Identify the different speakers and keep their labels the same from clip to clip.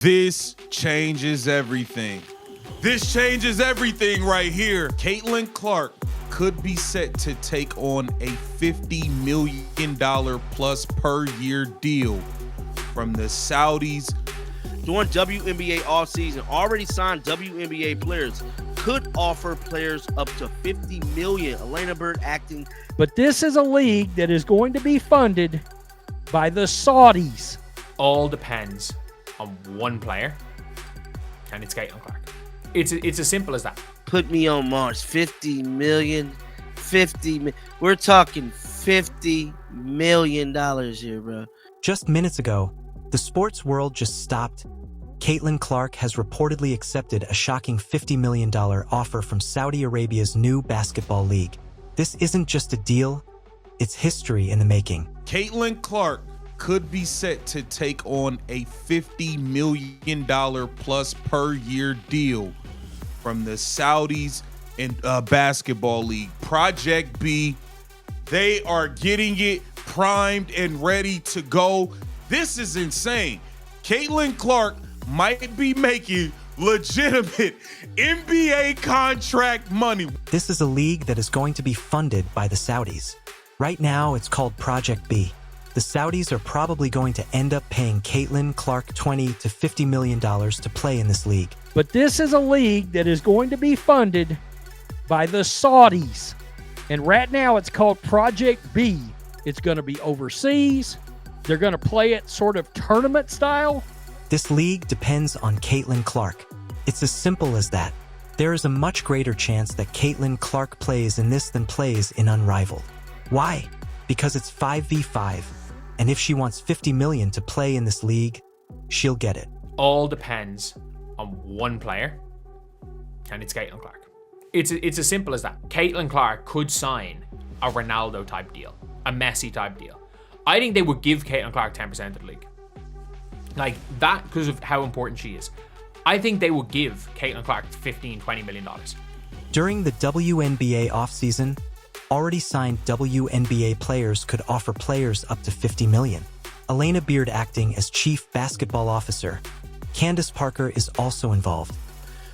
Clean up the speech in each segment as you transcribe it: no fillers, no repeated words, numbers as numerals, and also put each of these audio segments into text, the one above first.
Speaker 1: This changes everything. This changes everything right here. Caitlin Clark could be set to take on a $50 million plus per year deal from the Saudis.
Speaker 2: During WNBA offseason, already signed WNBA players could offer players up to $50 million. Elena Bird acting.
Speaker 3: But this is a league that is going to be funded by the Saudis.
Speaker 4: All depends on one player, and it's Caitlin Clark. It's as simple as that.
Speaker 2: Put me on Mars. 50 million. 50. We're talking $50 million here, bro.
Speaker 5: Just minutes ago, the sports world just stopped. Caitlin Clark has reportedly accepted a shocking $50 million offer from Saudi Arabia's new basketball league. This isn't just a deal, it's history in the making.
Speaker 1: Caitlin Clark could be set to take on a $50 million plus per year deal from the Saudis and basketball league. Project B, they are getting it primed and ready to go. This is insane. Caitlin Clark might be making legitimate NBA contract money.
Speaker 5: This is a league that is going to be funded by the Saudis. Right now, it's called Project B. The Saudis are probably going to end up paying Caitlin Clark $20 to $50 million to play in this league.
Speaker 3: But this is a league that is going to be funded by the Saudis. And right now it's called Project B. It's going to be overseas. They're going to play it sort of tournament style.
Speaker 5: This league depends on Caitlin Clark. It's as simple as that. There is a much greater chance that Caitlin Clark plays in this than plays in Unrivaled. Why? Because it's 5v5. And if she wants $50 million to play in this league, she'll get it.
Speaker 4: All depends on one player, and it's Caitlin Clark. It's as simple as that. Caitlin Clark could sign a Ronaldo type deal, a Messi type deal. I think they would give Caitlin Clark 10% of the league. Like that, because of how important she is. I think they would give Caitlin Clark $15-20 million.
Speaker 5: During the WNBA offseason, already signed WNBA players could offer players up to $50 million. Elena Beard acting as chief basketball officer. Candace Parker is also involved.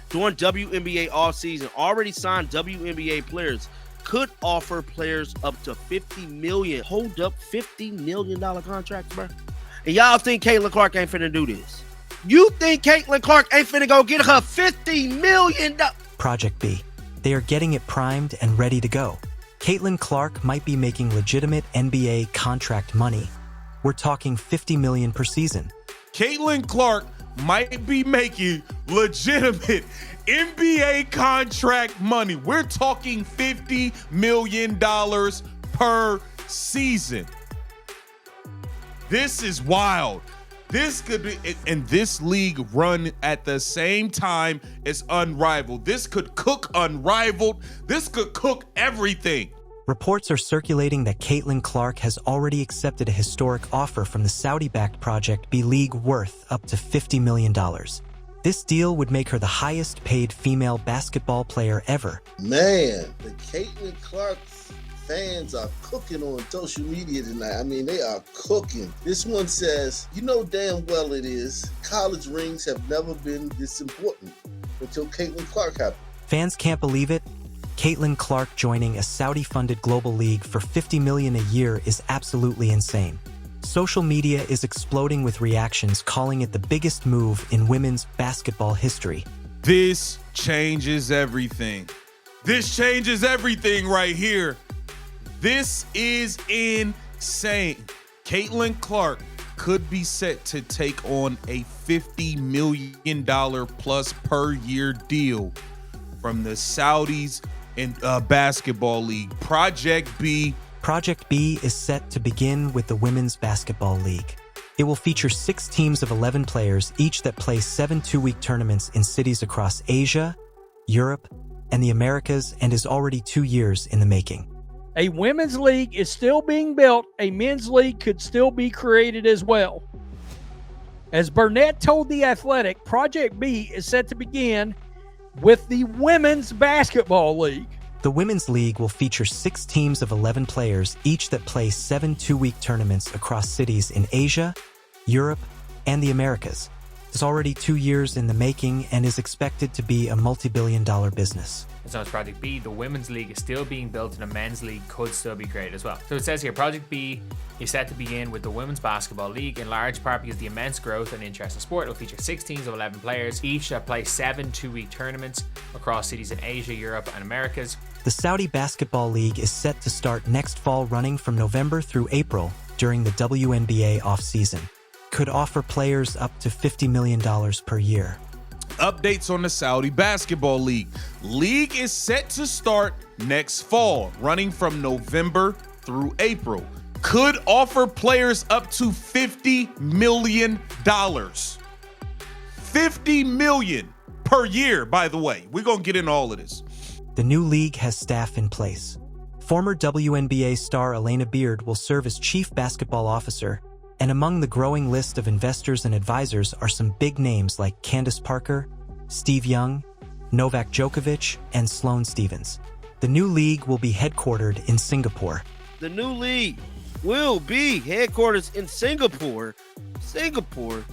Speaker 2: During WNBA offseason, already signed WNBA players could offer players up to $50 million. Hold up, $50 million contracts, bro. And y'all think Caitlin Clark ain't finna do this? You think Caitlin Clark ain't finna go get her $50 million?
Speaker 5: Project B. They are getting it primed and ready to go. Caitlin Clark might be making legitimate NBA contract money. We're talking $50 million per season.
Speaker 1: Caitlin Clark might be making legitimate NBA contract money. We're talking $50 million per season. This is wild. This could be, and this league run at the same time as Unrivaled. This could cook Unrivaled. This could cook everything.
Speaker 5: Reports are circulating that Caitlin Clark has already accepted a historic offer from the Saudi-backed Project B League worth up to $50 million. This deal would make her the highest paid female basketball player ever.
Speaker 6: Man, the Caitlin Clark fans are cooking on social media tonight. I mean, they are cooking. This one says, you know damn well it is. College rings have never been this important until Caitlin Clark happened.
Speaker 5: Fans can't believe it. Caitlin Clark joining a Saudi-funded global league for $50 million a year is absolutely insane. Social media is exploding with reactions calling it the biggest move in women's basketball history.
Speaker 1: This changes everything. This changes everything right here. This is insane. Caitlin Clark could be set to take on a $50 million plus per year deal from the Saudis and basketball league. Project B.
Speaker 5: Project B is set to begin with the Women's Basketball League. It will feature 6 teams of 11 players, each that play 7 two-week tournaments in cities across Asia, Europe, and the Americas, and is already 2 years in the making.
Speaker 3: A women's league is still being built. A men's league could still be created as well. As Burnett told The Athletic, Project B is set to begin with the Women's Basketball League.
Speaker 5: The Women's League will feature 6 teams of 11 players, each that play 7 two-week tournaments across cities in Asia, Europe, and the Americas. It's already 2 years in the making and is expected to be a multi-billion-dollar business.
Speaker 4: As known as Project B, the women's league is still being built and a men's league could still be created as well. So it says here, Project B is set to begin with the Women's Basketball League, in large part because the immense growth and interest in sport. It will feature 6 teams of 11 players, each that play 7 2-week tournaments across cities in Asia, Europe, and Americas.
Speaker 5: The Saudi Basketball League is set to start next fall, running from November through April during the WNBA offseason. Could offer players up to $50 million per year.
Speaker 1: Updates on the Saudi Basketball League. League is set to start next fall, running from November through April. Could offer players up to $50 million. $50 million per year, by the way. We're going to get into all of this.
Speaker 5: The new league has staff in place. Former WNBA star Elena Beard will serve as chief basketball officer, and among the growing list of investors and advisors are some big names like Candace Parker, Steve Young, Novak Djokovic, and Sloane Stephens. The new league will be headquartered in Singapore.
Speaker 2: The new league will be headquarters in Singapore. Singapore.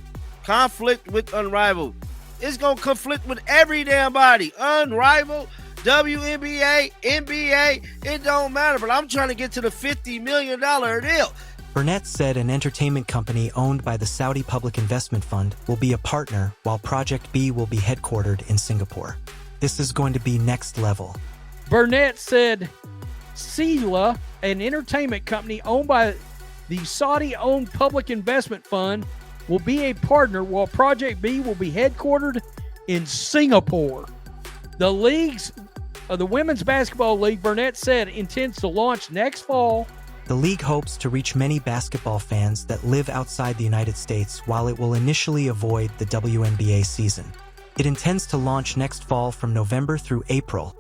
Speaker 2: Conflict with Unrivaled. It's going to conflict with every damn body. Unrivaled, WNBA, NBA, it don't matter. But I'm trying to get to the $50 million deal.
Speaker 5: Burnett said an entertainment company owned by the Saudi Public Investment Fund will be a partner, while Project B will be headquartered in Singapore. This is going to be next level.
Speaker 3: Burnett said Sila, an entertainment company owned by the Saudi-owned Public Investment Fund, will be a partner, while Project B will be headquartered in Singapore. The Women's Basketball League, Burnett said, intends to launch next fall.
Speaker 5: The league hopes to reach many basketball fans that live outside the United States, while it will initially avoid the WNBA season. It intends to launch next fall from November through April,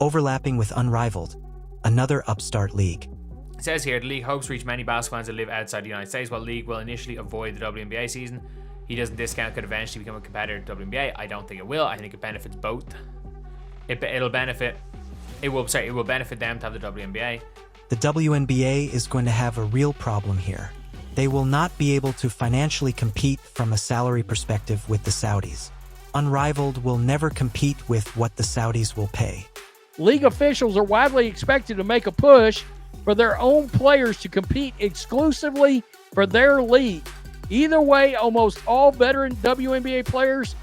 Speaker 5: overlapping with Unrivaled, another upstart league.
Speaker 4: It says here, the league hopes to reach many basketball fans that live outside the United States, while the league will initially avoid the WNBA season. He doesn't discount could eventually become a competitor to WNBA. I don't think it will. I think it benefits both. It will benefit them to have the WNBA.
Speaker 5: The WNBA is going to have a real problem here. They will not be able to financially compete from a salary perspective with the Saudis. Unrivaled will never compete with what the Saudis will pay.
Speaker 3: League officials are widely expected to make a push for their own players to compete exclusively for their league. Either way, almost all veteran WNBA players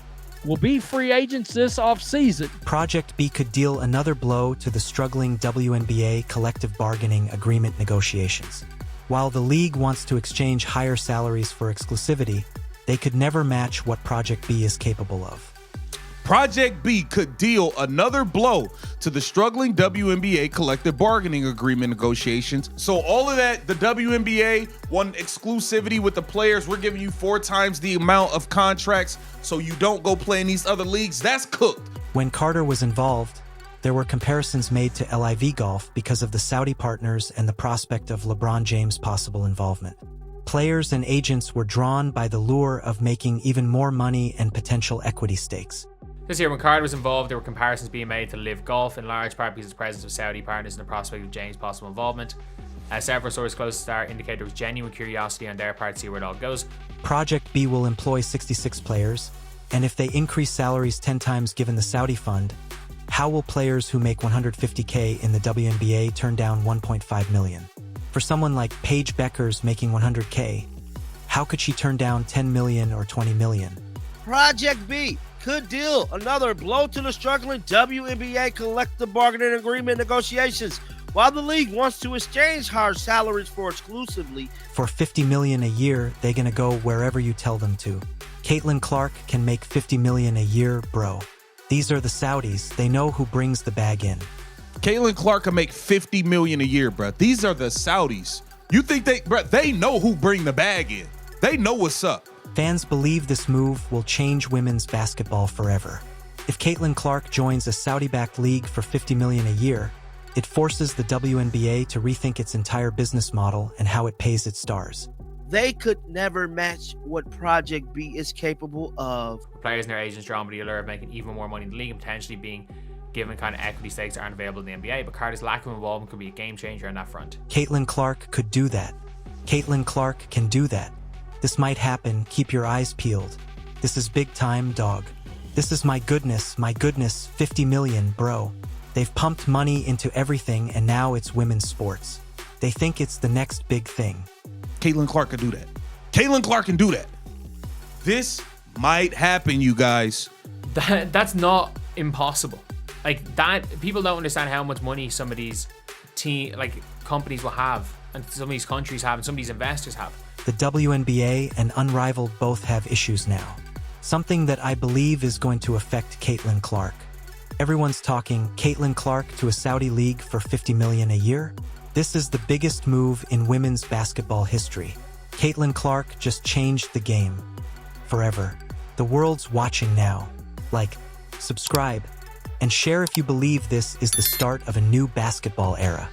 Speaker 3: will be free agents this offseason.
Speaker 5: Project B could deal another blow to the struggling WNBA collective bargaining agreement negotiations. While the league wants to exchange higher salaries for exclusivity, they could never match what Project B is capable of.
Speaker 1: Project B could deal another blow to the struggling WNBA collective bargaining agreement negotiations. So all of that, the WNBA won exclusivity with the players. We're giving you 4 times the amount of contracts so you don't go play in these other leagues. That's cooked.
Speaker 5: When Carter was involved, there were comparisons made to LIV Golf because of the Saudi partners and the prospect of LeBron James' possible involvement. Players and agents were drawn by the lure of making even more money and potential equity stakes.
Speaker 4: This year, when Carter was involved, there were comparisons being made to LIV Golf, in large part because of the presence of Saudi partners and the prospect of James' possible involvement. Several sources close to Star indicate there was genuine curiosity on their part to see where it all goes.
Speaker 5: Project B will employ 66 players, and if they increase salaries 10 times given the Saudi fund, how will players who make $150K in the WNBA turn down $1.5 million? For someone like Paige Beckers making $100K, how could she turn down $10 million or $20 million?
Speaker 2: Project B could deal another blow to the struggling WNBA collective bargaining agreement negotiations. While the league wants to exchange higher salaries for exclusively.
Speaker 5: For $50 million a year, they're gonna go wherever you tell them to. Caitlin Clark can make $50 million a year, bro. These are the Saudis. They know who brings the bag in.
Speaker 1: Caitlin Clark can make $50 million a year, bro. These are the Saudis. You think they know who bring the bag in. They know what's up.
Speaker 5: Fans believe this move will change women's basketball forever. If Caitlin Clark joins a Saudi-backed league for $50 million a year, it forces the WNBA to rethink its entire business model and how it pays its stars.
Speaker 2: They could never match what Project B is capable of.
Speaker 4: Players and their agents drawn by the allure of making even more money in the league and potentially being given kind of equity stakes that aren't available in the NBA, but Carter's lack of involvement could be a game changer on that front.
Speaker 5: Caitlin Clark could do that. Caitlin Clark can do that. This might happen. Keep your eyes peeled. This is big time, dog. This is my goodness, 50 million, bro. They've pumped money into everything and now it's women's sports. They think it's the next big thing.
Speaker 1: Caitlin Clark can do that. Caitlin Clark can do that. This might happen, you guys.
Speaker 4: That's not impossible. Like that, people don't understand how much money some of these companies will have, and some of these countries have, and some of these investors have.
Speaker 5: The WNBA and Unrivaled both have issues now. Something that I believe is going to affect Caitlin Clark. Everyone's talking Caitlin Clark to a Saudi league for $50 million a year. This is the biggest move in women's basketball history. Caitlin Clark just changed the game. Forever. The world's watching now. Like, subscribe, and share if you believe this is the start of a new basketball era.